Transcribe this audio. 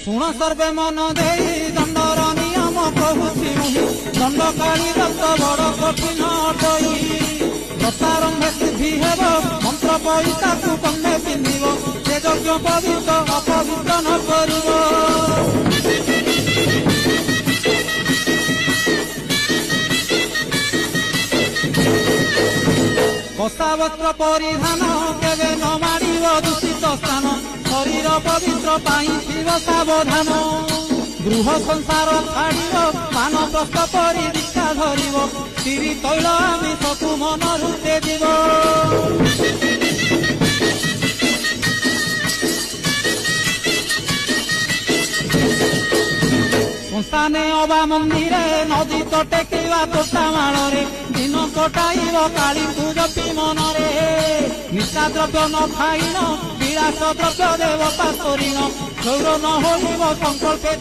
ଶୁଣ ସର୍ବେ ମନ ଦେଇ ଦଣ୍ଡର ନିୟମ କହୁଛି ଦଣ୍ଡକାଳୀ ଦତ୍ତ ବଡ଼ କଠିନ ଅଟଇ ଦଶାରମ୍ଭେ ସିଦ୍ଧି ହେବ ମନ୍ତ୍ର ପଇସାକୁ କନ୍ଧେ ପିନ୍ଧିବ ସେ ଯଜ୍ଞ ପବିତ୍ର ଅପବିତ୍ର ନ କରିବ। କଷା ବସ୍ତ୍ର ପରିଧାନ କେବେ ନ ମାଡ଼ିବ ଦୂଷିତ ସ୍ଥାନ ଶରୀର ପବିତ୍ର ପାଇଁ ଥିବ ସାବଧାନ ଗୃହ ସଂସାର ଛାଡ଼ିବ ମାନ ପ୍ରସ୍ତ ପରି ଦୀକ୍ଷା ଧରିବ ଶ୍ରୀ ତୈଳ ଆମିଷକୁ ମନରୁ ତେଜିବ। ସଂସ୍ଥାନେ ଅବା ମନ୍ଦିରେ ନଦୀ ତଟେ କିମ୍ବା ତୋଟା ମାଳରେ ଦିନ କଟାଇବ କାଳୀଙ୍କୁ ଜପି ମନରେ ନିଶା ଦ୍ରବ୍ୟ ନ ଖାଇନ ବିଳାସ ଦ୍ରବ୍ୟ ଦେବତା କରିନ ଚୌର ନ ହୋଇବ ସଂକଳ୍ପେ